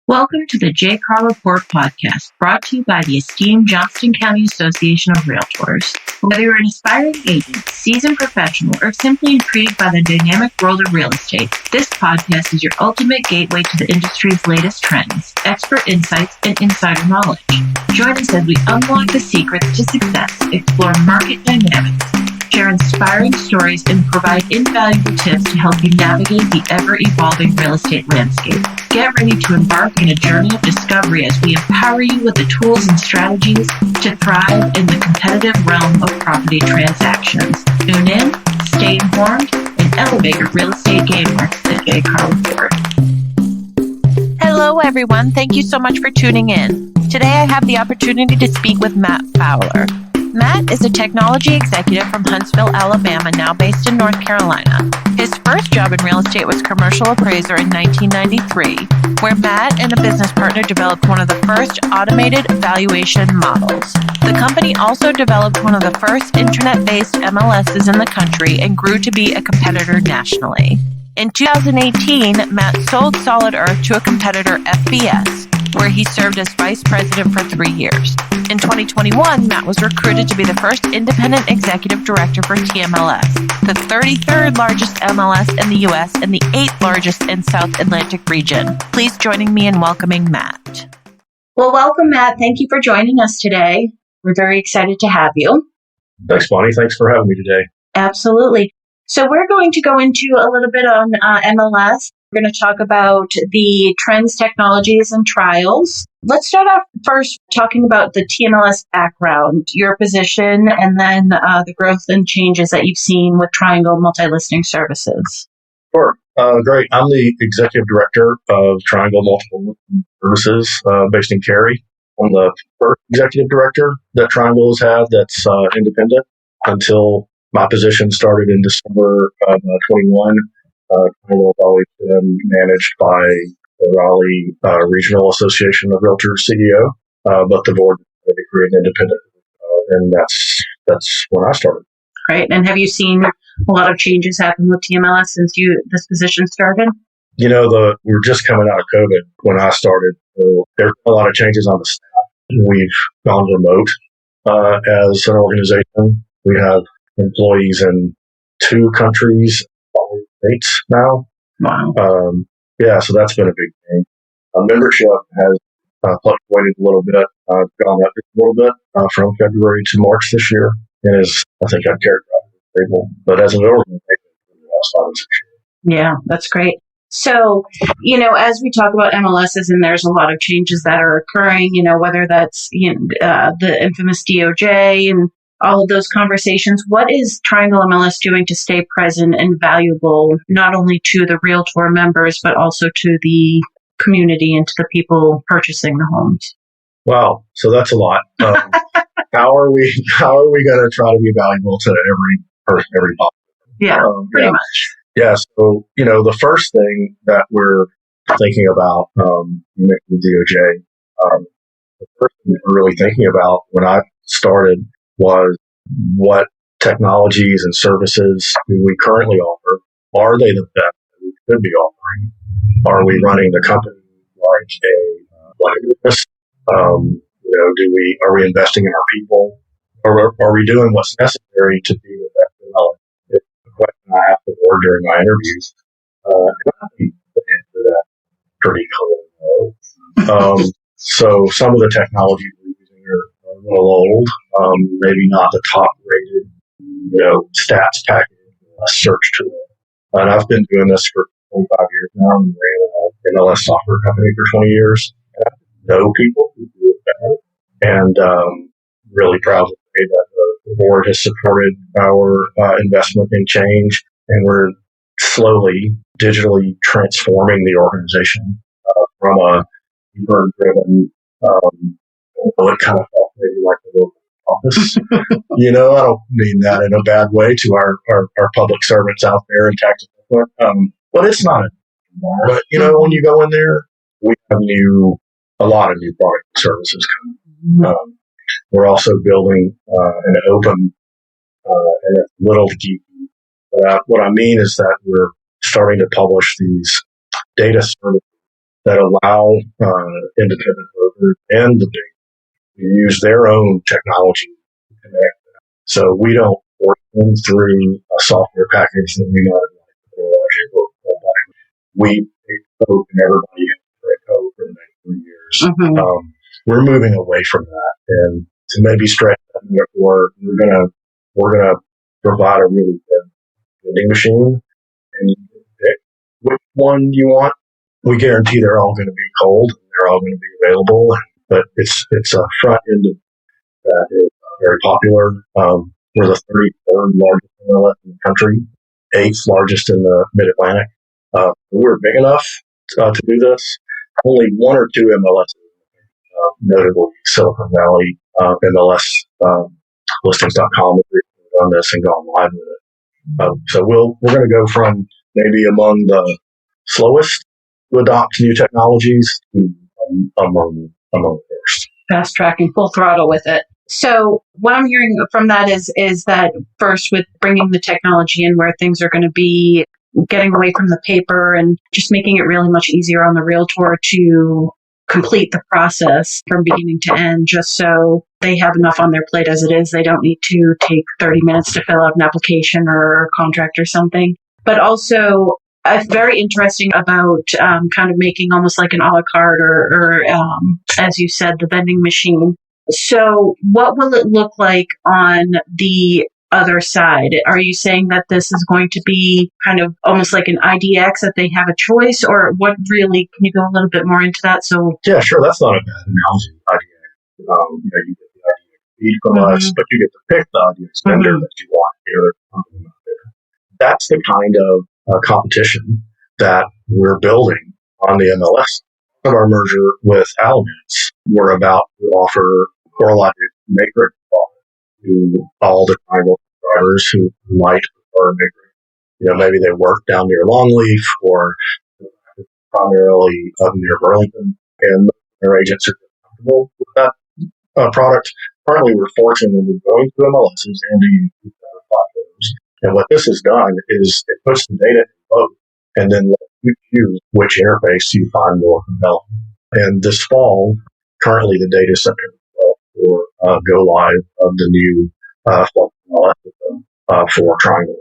Welcome to the J-Car Report podcast, brought to you by the esteemed Johnston County Association of Realtors. Whether you're an aspiring agent, seasoned professional, or simply intrigued by the dynamic world of real estate, this podcast is your ultimate gateway to the industry's latest trends, expert insights, and insider knowledge. Join us as we unlock the secrets to success, explore market dynamics, share inspiring stories, and provide invaluable tips to help you navigate the ever-evolving real estate landscape. Get ready to embark on a journey of discovery as we empower you with the tools and strategies to thrive in the competitive realm of property transactions. Tune in, stay informed, and elevate your real estate game with the J-Car Report. Hello, everyone. Thank you so much for tuning in. Today, I have the opportunity to speak with Matt Fowler. Matt is a technology executive from Huntsville, Alabama, now based in North Carolina. His first job in real estate was commercial appraiser in 1993, where Matt and a business partner developed one of the first automated valuation models. The company also developed one of the first internet-based MLSs in the country and grew to be a competitor nationally. In 2018, Matt sold Solid Earth to a competitor, FBS, where he served as vice president for 3 years. In 2021, Matt was recruited to be the first independent executive director for TMLS, the 33rd largest MLS in the U.S. and the 8th largest in South Atlantic region. Please join me in welcoming Matt. Well, welcome, Matt. Thank you for joining us today. We're very excited to have you. Thanks, Bonnie. Thanks for having me today. Absolutely. So we're going to go into a little bit on MLS. We're going to talk about the trends, technologies, and trials. Let's start off first talking about the TMLS background, your position, and then the growth and changes that you've seen with Triangle Multi-Listing Services. Sure. Great. I'm the executive director of Triangle Multiple Services based in Cary. I'm the first executive director that Triangle has had that's independent until my position started in December of 21. Triangle has always been managed by the Raleigh Regional Association of Realtors CEO, but the board decided to create an independent, and that's when I started. Great. And have you seen a lot of changes happen with TMLS since this position started? You know, we were just coming out of COVID when I started. So there's a lot of changes on the staff. We've gone remote as an organization. We have employees in 2 countries, 5 states now. Wow. So that's been a big thing. Membership has fluctuated a little bit, gone up a little bit from February to March this year, and I think I'd characterize it as stable. But as an organization, it's the last 5 or 6 years. Yeah, that's great. So, as we talk about MLSs, and there's a lot of changes that are occurring, whether that's the infamous DOJ and all of those conversations, what is Triangle MLS doing to stay present and valuable, not only to the Realtor members, but also to the community and to the people purchasing the homes? Wow. So that's a lot. How are we going to try to be valuable to every person, every possible? Yeah, pretty much. Yeah. So, the first thing that we're thinking about, you mentioned DOJ, the first thing that we're really thinking about when I started was what technologies and services do we currently offer? Are they the best that we could be offering? Are we running the company like a business? Are we investing in our people? Or are we doing what's necessary to be the best developed? It's a question I ask the board during my interviews. And I think the answer to that pretty clearly. So some of the technologies we're using are a little old, maybe not the top rated, stats package, search tool. And I've been doing this for 25 years now and ran an MLS software company for 20 years. I know people who do it better, and really proud to say that the board has supported our investment in change, and we're slowly digitally transforming the organization from a driven it kind of felt maybe like a local office. I don't mean that in a bad way to our public servants out there in tax enforcement, but it's not. But, when you go in there, we have a lot of new product and services coming. We're also building an open and it's a little geeky. What I mean is that we're starting to publish these data services that allow independent brokers and the big to use their own technology to connect. So we don't force them through a software package that we know we code and everybody has code for the next 3 years. Mm-hmm. We're moving away from that, and to maybe stretch that metaphor, we're gonna provide a really good vending machine, and you can pick which one you want. We guarantee they're all going to be cold, and they're all going to be available, but it's a front end of that is very popular. We're the 33rd largest MLS in the country, 8th largest in the Mid-Atlantic. We're big enough to do this. Only 1 or 2 MLSs, notably Silicon Valley, MLS listings.com has done this and gone live with it. So we're going to go from maybe among the slowest to adopt new technologies to among the first. Fast tracking, full throttle with it. So what I'm hearing from that is that first, with bringing the technology in where things are going to be, getting away from the paper and just making it really much easier on the realtor to complete the process from beginning to end, just so they have enough on their plate as it is. They don't need to take 30 minutes to fill out an application or a contract or something. But also, very interesting about kind of making almost like an a la carte or as you said, the vending machine. So what will it look like on the other side? Are you saying that this is going to be kind of almost like an IDX, that they have a choice, or what really? Can you go a little bit more into that? So yeah, sure. That's not a bad analogy. IDX. You get the IDX feed from us, but you get to pick the IDX vendor that you want here. That's the kind of competition that we're building on the MLS. Of our merger with Alamance, we're about to offer correlated matrix to all the Triangle drivers who might prefer matrix. Maybe they work down near Longleaf or primarily up near Burlington, and their agents are comfortable with that product. Currently, we're forcing them to go into MLSs and to use other platforms. And what this has done is it puts the data in both and then let you choose which interface you find more compelling. And this fall, currently the data center for go live of the new MLS system for Triangle.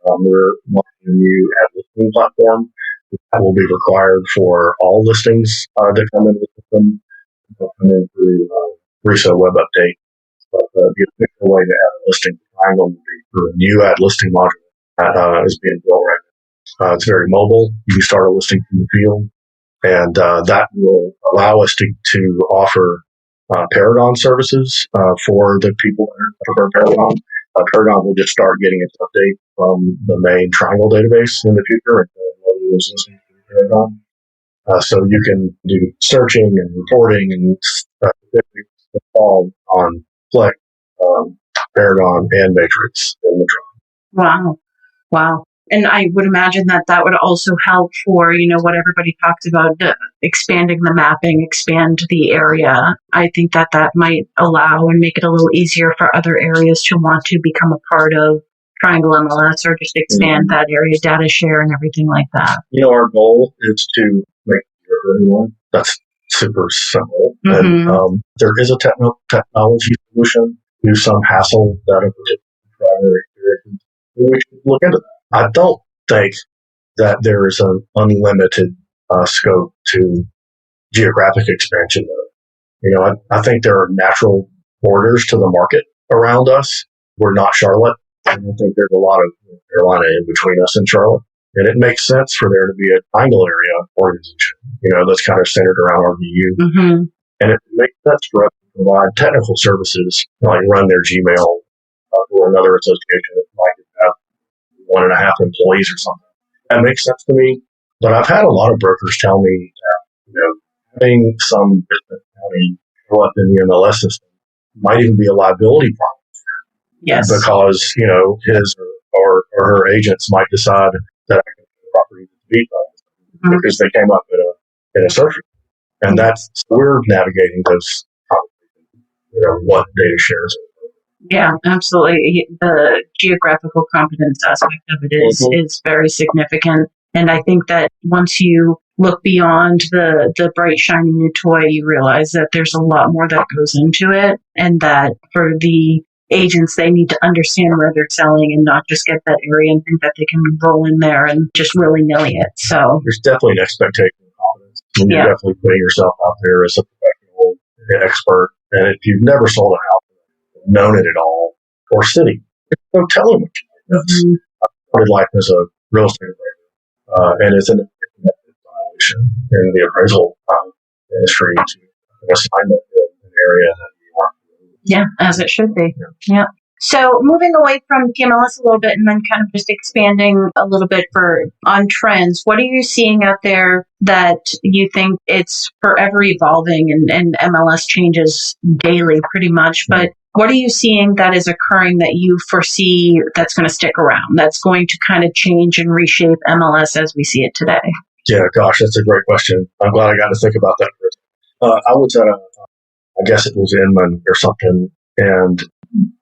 We're launching a new ad listing platform that will be required for all listings that come into the system. They'll come in through RESO web update. But the official way to add a listing to Triangle will be through a new ad listing module that is being built right now. It's very mobile. You can start a listing from the field, and that will allow us to offer Paragon services for the people that prefer Paragon. Paragon will just start getting its update from the main Triangle database in the future, and loading those listings to Paragon. So you can do searching and reporting and all on Flex, Paragon, and Matrix in the Triangle. Wow. And I would imagine that would also help for, what everybody talked about, expanding the mapping, expand the area. I think that might allow and make it a little easier for other areas to want to become a part of Triangle MLS, or just expand that area, data share and everything like that. Our goal is to make it easier for everyone. That's super simple. And there is a technology solution to some hassle that a particular driver experiences. We should look into that. I don't think that there is an unlimited scope to geographic expansion. I think there are natural borders to the market around us. We're not Charlotte. I think there's a lot of Carolina in between us and Charlotte. And it makes sense for there to be a Triangle area organization, that's kind of centered around RVU. And it makes sense for us to provide technical services, like run their Gmail or another association that might have 1.5 employees or something. That makes sense to me. But I've had a lot of brokers tell me that, having some business county show up in the MLS system might even be a liability problem. Yes. Because, his or her agents might decide that I can put the property to beat them because they came up in a search. And we're navigating those, what data shares. Yeah, absolutely. The geographical competence aspect of it is very significant. And I think that once you look beyond the bright, shiny new toy, you realize that there's a lot more that goes into it, and that for the agents, they need to understand where they're selling and not just get that area and think that they can roll in there and just willy-nilly it. So there's definitely an expectation of confidence. And you're definitely putting yourself out there as a professional expert. And if you've never sold a house, known it at all, or city, don't tell them what you like. I started life as a real estate appraiser, and it's an violation in the appraisal industry to assign it in an area that you want. Yeah, as it should be. Yeah. So moving away from PMLS a little bit and then kind of just expanding a little bit on trends, what are you seeing out there that you think it's forever evolving, and MLS changes daily pretty much, but what are you seeing that is occurring that you foresee that's going to stick around, that's going to kind of change and reshape MLS as we see it today? Yeah, gosh, that's a great question. I'm glad I got to think about that. I was at I guess it was Inman or something, and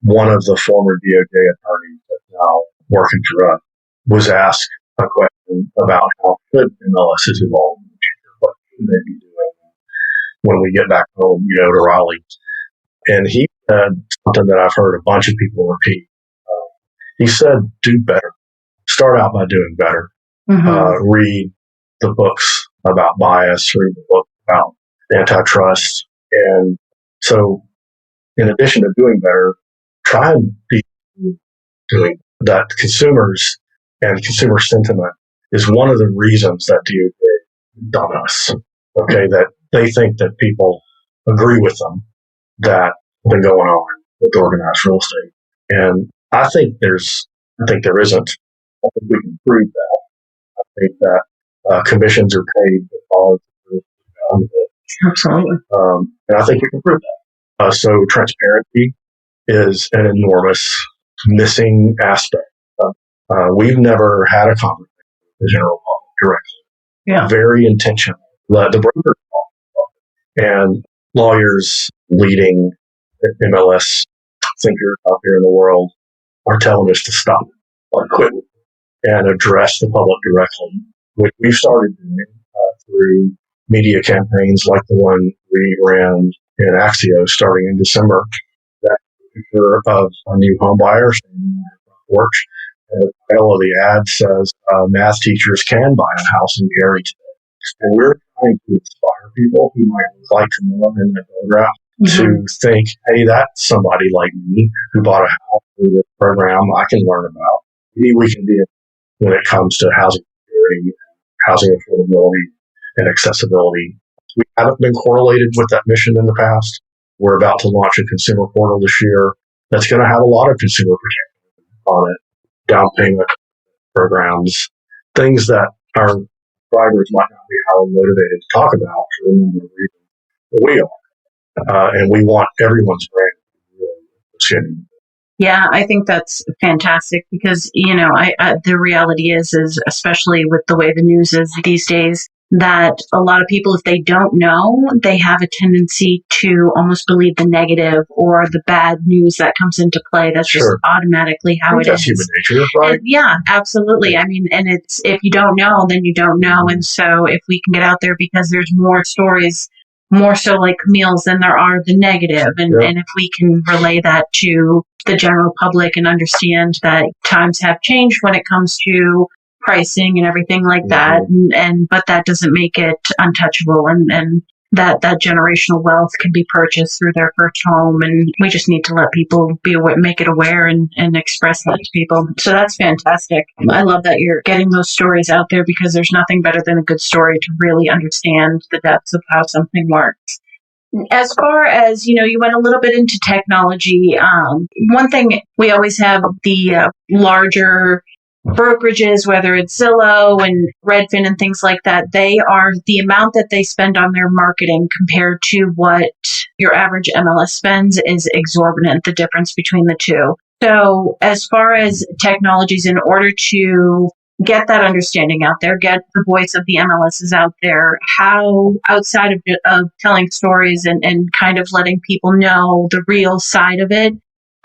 one of the former DOJ attorneys that's now working for us was asked a question about how should MLSs evolve in the future. What should they be doing when we get back home, to Raleigh? And he said something that I've heard a bunch of people repeat. He said, do better. Start out by doing better. Read the books about bias, read the book about antitrust. And so in addition to doing better, try and be doing that. Consumers and consumer sentiment is one of the reasons that DOJ done us. Okay, that they think that people agree with them that been going on with organized real estate. And I think there isn't. I think we can prove that. I think that commissions are paid to follow the Absolutely. and I think we can prove that. So transparency is an enormous missing aspect. We've never had a conversation with the general public directly. Yeah. Very intentional. The brokers and lawyers, leading MLS thinkers out there in the world, are telling us to stop, quit, and address the public directly, which we've started doing through media campaigns like the one we ran in Axio starting in December. That picture of a new home buyer standing on her front porch, and the title of the ad says, math teachers can buy a house in Gary today. And we're trying to inspire people who might like to know them in that photograph to think, hey, that's somebody like me who bought a house through this program I can learn about. Maybe we can be when it comes to housing security, housing affordability, and accessibility. We haven't been correlated with that mission in the past. We're about to launch a consumer portal this year that's going to have a lot of consumer protection on it, down payment programs, things that our subscribers might not be highly motivated to talk about for the number of reasons that we are. And we want everyone's brand to be really appreciated. Yeah, I think that's fantastic because, the reality is especially with the way the news is these days, that a lot of people, if they don't know, they have a tendency to almost believe the negative or the bad news that comes into play. That's just automatically how it is. That's human nature, right? And yeah, absolutely. I mean, and it's, if you don't know, then you don't know. And so if we can get out there, because there's more stories, more so like Camille's than there are the negative. And if we can relay that to the general public and understand that times have changed when it comes to pricing and everything like that, but that doesn't make it untouchable, and that generational wealth can be purchased through their first home, and we just need to let people be aware, make it aware, and express that to people. So that's fantastic. I love that you're getting those stories out there, because there's nothing better than a good story to really understand the depths of how something works. As far as, you went a little bit into technology. One thing, we always have the larger brokerages, whether it's Zillow and Redfin and things like that, they are, the amount that they spend on their marketing compared to what your average MLS spends is exorbitant, the difference between the two. So as far as technologies, in order to get that understanding out there, get the voice of the MLSs out there, how, outside of telling stories and kind of letting people know the real side of it,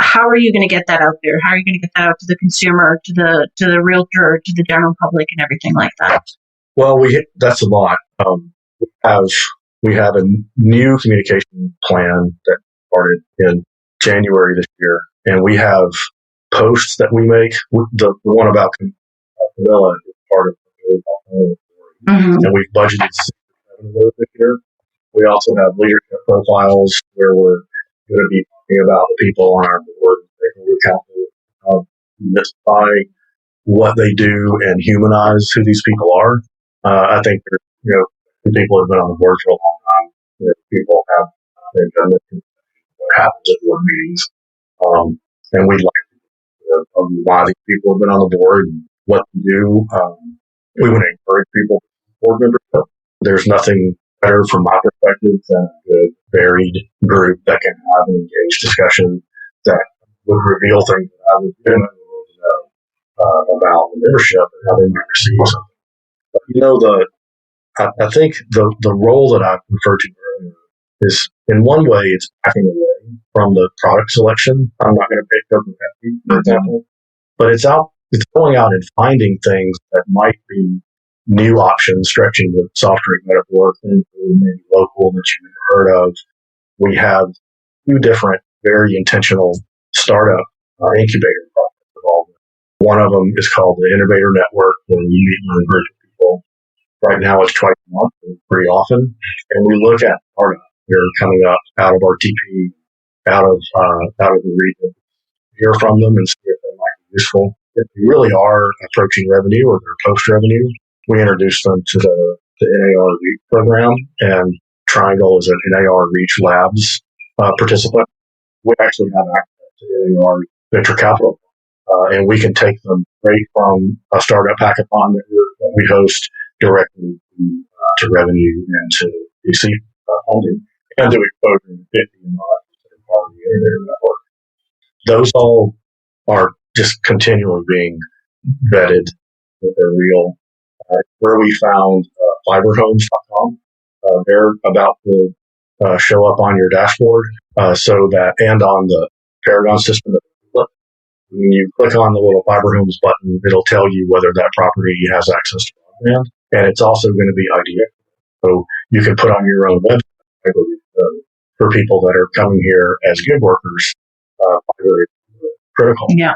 how are you going to get that out there? How are you going to get that out to the consumer, to the realtor, to the general public, and everything like that? Well, that's a lot. We have a new communication plan that started in January this year, and we have posts that we make. The one about Camilla is part of the and we've budgeted 6 or 7 of those this year. We also have leadership profiles where we're going to be talking about the people on our board, mystify what they do and humanize who these people are. I think there's, people have been on the board for a long time. People have they've done this, what happens at board meetings, and we'd like to know why these people have been on the board and what to do. We want to encourage people board membership. There's nothing better from my perspective than a good, varied group that can have an engaged discussion that would reveal things that I would know about the membership and how they might receive something. But, I think the role that I referred to earlier is, in one way, it's backing away from the product selection. I'm not going to pick up Pepsi, for example, but it's going out and finding things that might be new options, stretching the soft drink metaphor, things maybe local that you've never heard of. We have 2 different, very intentional startup incubator projects involved. One of them is called the Innovator Network, where you meet with a group of people. Right now it's twice a month, pretty often, and we look at startups that are coming up out of our TP, out of the region, hear from them and see if they might be useful. If they really are approaching revenue or they're post-revenue, we introduce them to the NAR Reach program, and Triangle is an NAR Reach Labs participant. We actually have access to NAR venture capital, and we can take them right from a startup hackathon that we host directly to revenue and to VC funding, and to exposure to 50 MLSs that are part of the Innovator Network. Those all are just continually being vetted that they're real. Where we found fiberhomes.com, they're about to show up on your dashboard, so that, and on the Paragon system. When you click on the little Fiber Homes button, it'll tell you whether that property has access to broadband, and it's also going to be ID. So you can put on your own website for people that are coming here as gig workers. Fiber is critical. Yeah.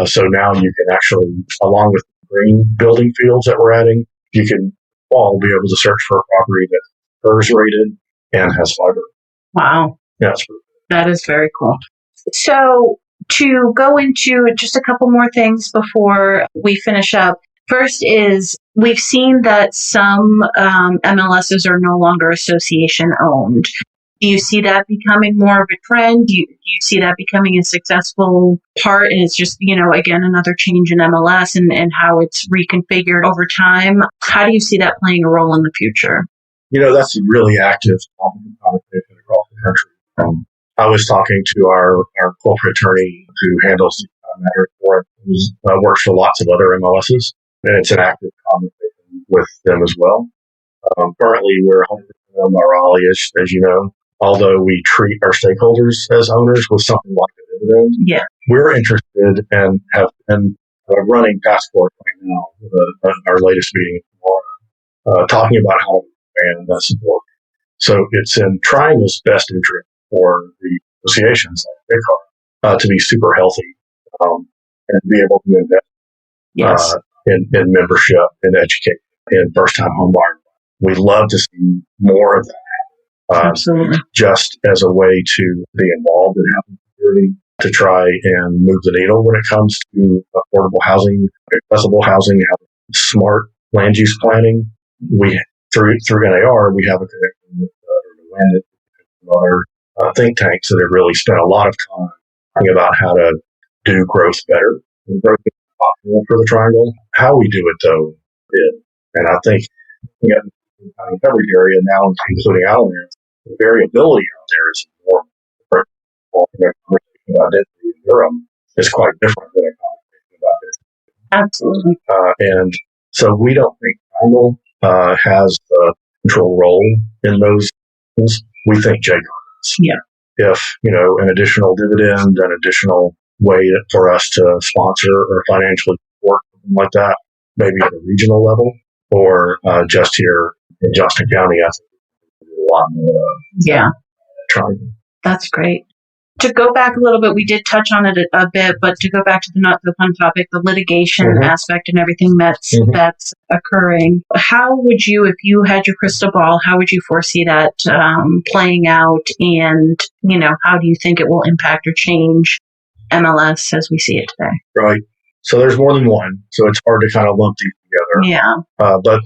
So now you can actually, along with the green building fields that we're adding, you can all be able to search for a property that's PERS rated and has fiber. Wow. Yeah, that is very cool. So to go into just a couple more things before we finish up. First is, we've seen that some MLSs are no longer association owned. Do you see that becoming more of a trend? Do you see that becoming a successful part? And it's just, again, another change in MLS and how it's reconfigured over time. How do you see that playing a role in the future? That's a really active conversation across the country. I was talking to our corporate attorney who handles matters for it, who works for lots of other MLSs, and it's an active conversation with them as well. Currently, we're 100% owned by Raleigh, as you know. Although we treat our stakeholders as owners with something like a dividend, yeah, we're interested and have been running task force right now with our latest meeting tomorrow, talking about how to expand that support. So it's in Triangle's best interest for the associations like BigCar to be super healthy and be able to invest in membership, in education, in first-time home buyers. We'd love to see more of that. Absolutely. Just as a way to be involved in housing security, to try and move the needle when it comes to affordable housing, accessible housing, smart land use planning. We through NAR, we have a connection with other think tanks that have really spent a lot of time thinking about how to do growth better. And growth is possible for the Triangle. How we do it, though, is, and I think in the coverage area now, including out there, the variability out there is more different. The conversation about density in Europe is quite different than a conversation about density. Absolutely. And so we don't think Triangle has the control role in those things. We think JCON does. Yeah. If, an additional dividend, an additional way for us to sponsor or financially support something like that, maybe at a regional level, or just here in Johnston County, I think we do a lot more Triangle. That's great. To go back a little bit, we did touch on it a bit, but to go back to the not so fun topic, the litigation aspect and everything that's occurring, how would you, if you had your crystal ball, how would you foresee that playing out? And, how do you think it will impact or change MLS as we see it today? Right. So there's more than one, so it's hard to kind of lump these together. Yeah. But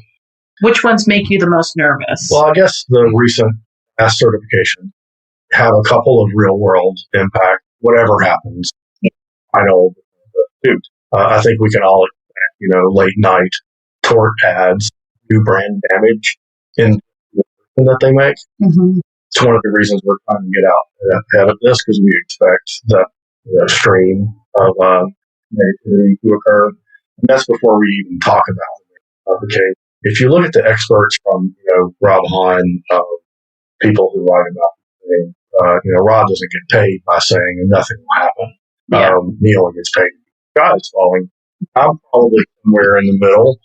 which ones make you the most nervous? Well, I guess the recent ASK certification have a couple of real world impact. Whatever happens, I know the suit. I think we can all expect, late night tort ads, do brand damage in that they make. It's one of the reasons we're trying to get out ahead of this, because we expect the stream of negativity to occur. And that's before we even talk about the case. If you look at the experts from, Rob Hahn, people who write about things, Rob doesn't get paid by saying nothing will happen. Yeah. Neil gets paid. The sky is falling. I'm probably somewhere in the middle.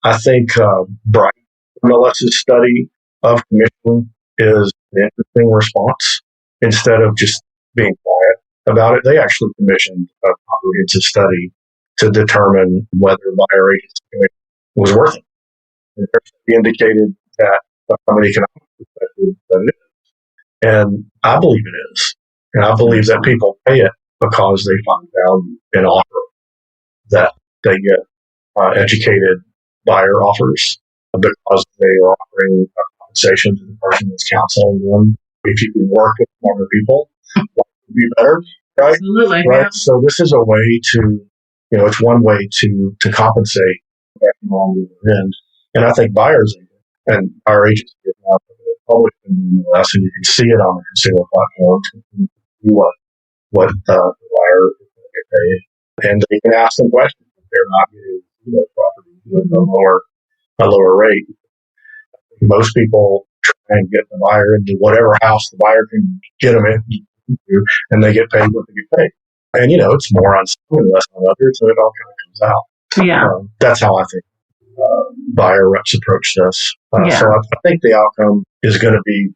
I think Bright MLS's study of commission is an interesting response. Instead of just being quiet about it, they actually commissioned a comprehensive study to determine whether buyer agency commission was worth it. And they indicated that from an economic perspective, that it is. And I believe it is. And I believe that people pay it because they find value in offering, that they get educated buyer offers because they are offering a compensation to the person that's counseling them. If you can work with smarter people, life would be better, right? Absolutely. Right. Yeah. So this is a way to, it's one way to compensate on the end. And I think buyers and our agency is now public in the MLS, and you can see it on the consumer platforms. You can see what the buyer is going to get paid, and they can ask them questions if they're not getting property with a lower rate. Most people try and get the buyer into whatever house the buyer can get them into, and they get paid what they get paid. And it's more on some and less on others, and it all kind of comes out. Yeah. That's how I think buyer reps approach this. So I think the outcome is going to be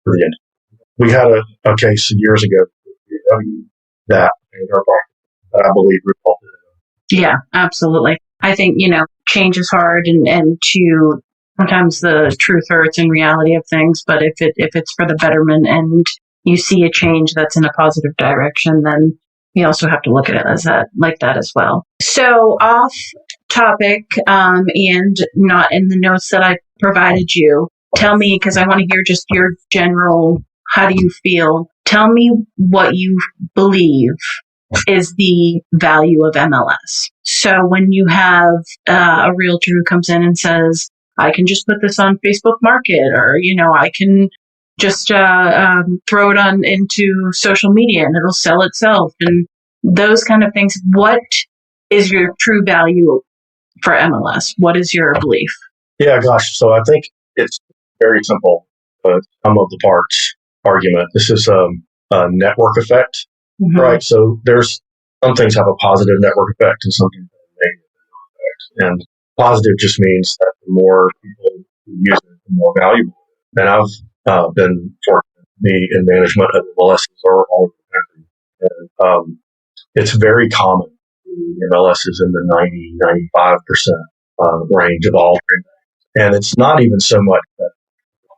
pretty good. We had a case years ago that I believe resulted in. Yeah, absolutely. I think, change is hard and to sometimes the truth hurts in reality of things, but if it's for the betterment and you see a change that's in a positive direction, then you also have to look at it as that as well. So off topic, and not in the notes that I provided you, tell me, because I want to hear just your general, how do you feel? Tell me what you believe is the value of MLS. So when you have a realtor who comes in and says, I can just put this on Facebook Market, or, I can just throw it on into social media and it'll sell itself, and those kind of things. What is your true value for MLS? What is your belief? Yeah, gosh. So I think it's very simple. Sum of the parts argument. This is a network effect, right? So there's some things have a positive network effect and some things have a negative network effect. And positive just means that the more people who use it, the more valuable. And I've been fortunate to be in management of MLSs all over the country. And it's very common. MLSs in the 90-95% range of all transactions. And it's not even so much that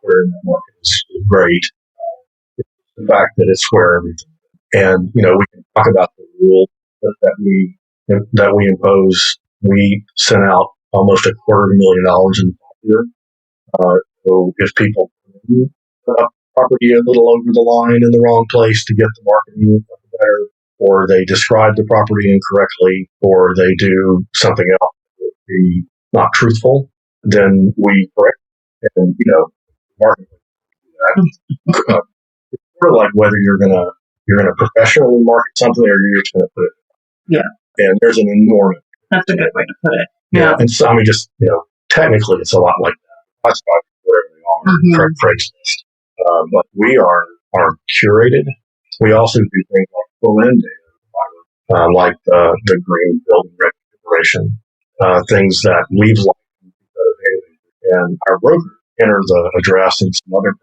where in that market is great. It's the fact that it's where everything. And we can talk about the rule that we impose. We sent out almost $250,000 in year. So if people put up property a little over the line in the wrong place to get the marketing better, or they describe the property incorrectly, or they do something else that would be not truthful, then we correct it. And, marketing. It's sort of like whether you're gonna professionally market something or you're just gonna put it. Yeah. And there's an enormous. That's a good way to put it. Yeah. And so, technically it's a lot like that. That's whatever they are, Craigslist. But we are curated. We also do things like full end data, like the green building declaration, things that we've liked and our broker enters the address and some other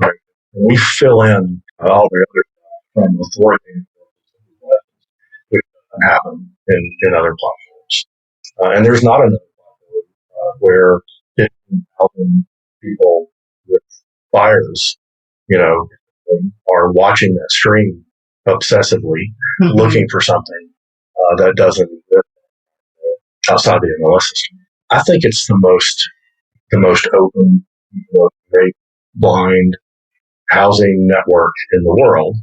information. And we fill in all the other stuff from authority, which doesn't happen in other platforms. And there's not another platform where 15,000 people with buyers, are watching that stream obsessively, looking for something that doesn't exist outside the MLS system. I think it's the most open, great blind housing network in the world,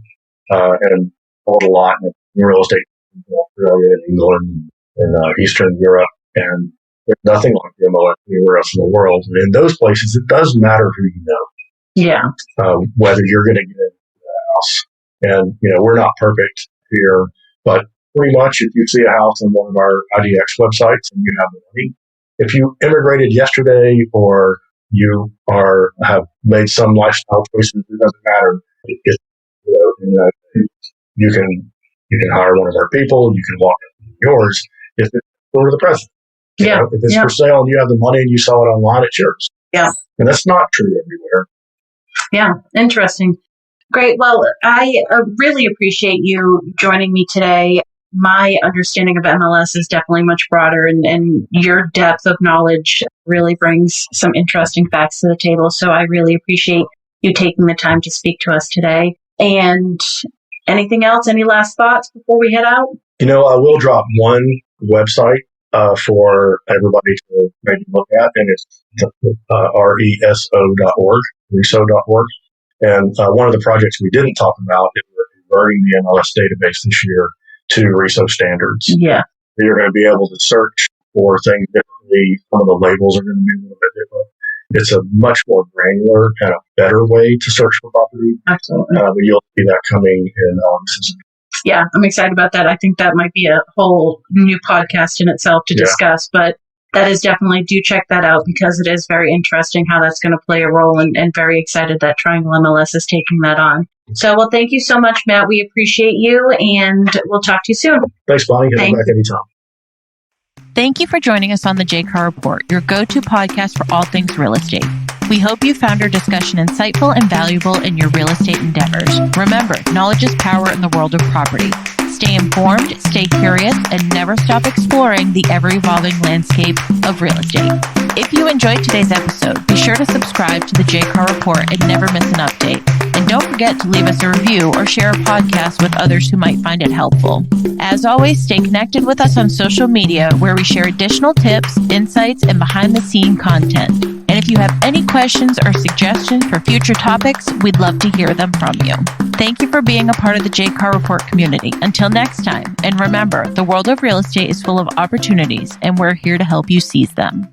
and sold a lot in real estate in Australia and England and Eastern Europe, and there's nothing like the MLS anywhere else in the world. And in those places, it does matter who you know. Yeah. Whether you're going to get into the house. And, we're not perfect here, but pretty much if you see a house on one of our IDX websites and you have the money, if you immigrated yesterday or you have made some lifestyle choices, it doesn't matter. You can hire one of our people, you can walk into yours if it's for the present. Yeah. If it's for sale and you have the money and you sell it online, it's yours. Yeah. And that's not true everywhere. Yeah. Interesting. Great. Well, I really appreciate you joining me today. My understanding of MLS is definitely much broader, and your depth of knowledge really brings some interesting facts to the table. So I really appreciate you taking the time to speak to us today. And anything else? Any last thoughts before we head out? I will drop one website for everybody to maybe look at, and it's reso.org, reso.org. And one of the projects we didn't talk about is we're converting the MLS database this year to RESO standards. Yeah. You're going to be able to search for things differently. Some of the labels are going to be a little bit different. It's a much more granular and a better way to search for property. Absolutely. But you'll see that coming in August. Yeah, I'm excited about that. I think that might be a whole new podcast in itself to discuss, but that is definitely, do check that out because it is very interesting how that's going to play a role, and very excited that Triangle MLS is taking that on. So, well, thank you so much, Matt. We appreciate you, and we'll talk to you soon. Thanks, Bonnie. Come back anytime. Thank you for joining us on the J-Car Report, your go-to podcast for all things real estate. We hope you found our discussion insightful and valuable in your real estate endeavors. Remember, knowledge is power in the world of property. Stay informed, stay curious, and never stop exploring the ever-evolving landscape of real estate. If you enjoyed today's episode, be sure to subscribe to the J-Car Report and never miss an update. And don't forget to leave us a review or share a podcast with others who might find it helpful. As always, stay connected with us on social media where we share additional tips, insights, and behind-the-scene content. And if you have any questions or suggestions for future topics, we'd love to hear them from you. Thank you for being a part of the J-Car Report community. Until next time, and remember, the world of real estate is full of opportunities, and we're here to help you seize them.